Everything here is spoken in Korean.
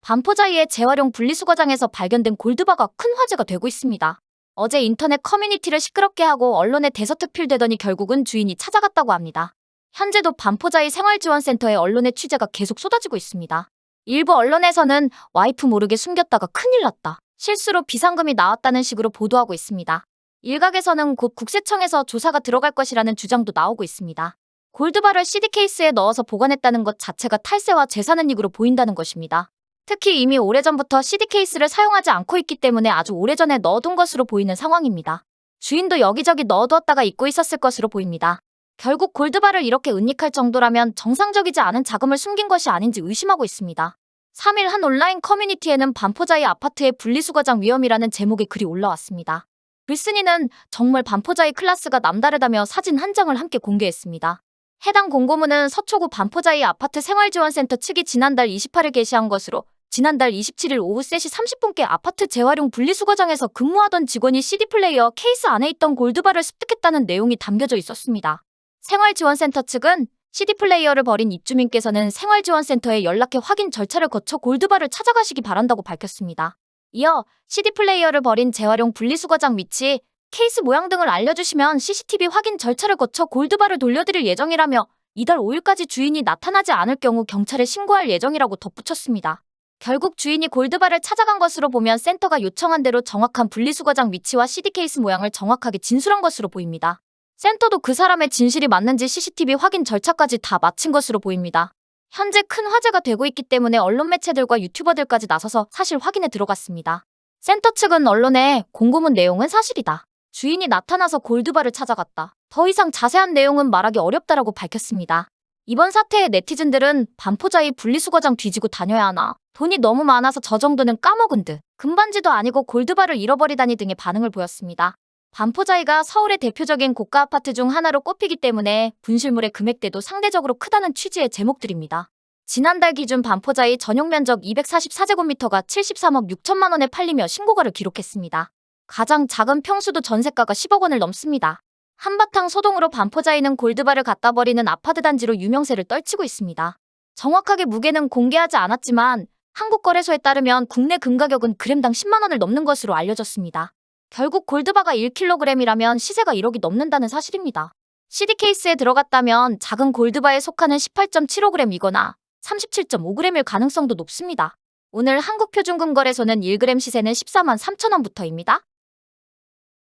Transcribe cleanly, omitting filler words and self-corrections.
반포자이의 재활용 분리수거장에서 발견된 골드바가 큰 화제가 되고 있습니다. 어제 인터넷 커뮤니티를 시끄럽게 하고 언론에 대서특필되더니 결국은 주인이 찾아갔다고 합니다. 현재도 반포자이 생활지원센터의 언론의 취재가 계속 쏟아지고 있습니다. 일부 언론에서는 와이프 모르게 숨겼다가 큰일 났다, 실수로 비상금이 나왔다는 식으로 보도하고 있습니다. 일각에서는 곧 국세청에서 조사가 들어갈 것이라는 주장도 나오고 있습니다. 골드바를 CD 케이스에 넣어서 보관했다는 것 자체가 탈세와 재산 이익으로 보인다는 것입니다. 특히 이미 오래전부터 CD 케이스를 사용하지 않고 있기 때문에 아주 오래전에 넣어둔 것으로 보이는 상황입니다. 주인도 여기저기 넣어두었다가 잊고 있었을 것으로 보입니다. 결국 골드바를 이렇게 은닉할 정도라면 정상적이지 않은 자금을 숨긴 것이 아닌지 의심하고 있습니다. 3일 한 온라인 커뮤니티에는 반포자이 아파트의 분리수거장 위험이라는 제목의 글이 올라왔습니다. 글쓴이는 정말 반포자이 클래스가 남다르다며 사진 한 장을 함께 공개했습니다. 해당 공고문은 서초구 반포자이 아파트 생활지원센터 측이 지난달 28일 게시한 것으로, 지난달 27일 오후 3시 30분께 아파트 재활용 분리수거장에서 근무하던 직원이 CD플레이어 케이스 안에 있던 골드바를 습득했다는 내용이 담겨져 있었습니다. 생활지원센터 측은 CD플레이어를 버린 입주민께서는 생활지원센터에 연락해 확인 절차를 거쳐 골드바를 찾아가시기 바란다고 밝혔습니다. 이어 CD플레이어를 버린 재활용 분리수거장 위치, 케이스 모양 등을 알려주시면 CCTV 확인 절차를 거쳐 골드바를 돌려드릴 예정이라며 이달 5일까지 주인이 나타나지 않을 경우 경찰에 신고할 예정이라고 덧붙였습니다. 결국 주인이 골드바를 찾아간 것으로 보면 센터가 요청한 대로 정확한 분리수거장 위치와 CD 케이스 모양을 정확하게 진술한 것으로 보입니다. 센터도 그 사람의 진실이 맞는지 CCTV 확인 절차까지 다 마친 것으로 보입니다. 현재 큰 화제가 되고 있기 때문에 언론 매체들과 유튜버들까지 나서서 사실 확인에 들어갔습니다. 센터 측은 언론에 공고문 내용은 사실이다, 주인이 나타나서 골드바를 찾아갔다, 더 이상 자세한 내용은 말하기 어렵다라고 밝혔습니다. 이번 사태에 네티즌들은 반포자이 분리수거장 뒤지고 다녀야 하나, 돈이 너무 많아서 저 정도는 까먹은 듯, 금반지도 아니고 골드바를 잃어버리다니 등의 반응을 보였습니다. 반포자이가 서울의 대표적인 고가 아파트 중 하나로 꼽히기 때문에 분실물의 금액대도 상대적으로 크다는 취지의 제목들입니다. 지난달 기준 반포자이 전용 면적 244제곱미터가 73억 6천만 원에 팔리며 신고가를 기록했습니다. 가장 작은 평수도 전세가가 10억 원을 넘습니다. 한바탕 소동으로 반포자이는 골드바를 갖다 버리는 아파트 단지로 유명세를 떨치고 있습니다. 정확하게 무게는 공개하지 않았지만 한국거래소에 따르면 국내 금가격은 그램당 10만 원을 넘는 것으로 알려졌습니다. 결국 골드바가 1kg이라면 시세가 1억이 넘는다는 사실입니다. CD 케이스에 들어갔다면 작은 골드바에 속하는 18.75g이거나 37.5g일 가능성도 높습니다. 오늘 한국표준금거래소는 1g 시세는 14만 3천 원부터입니다.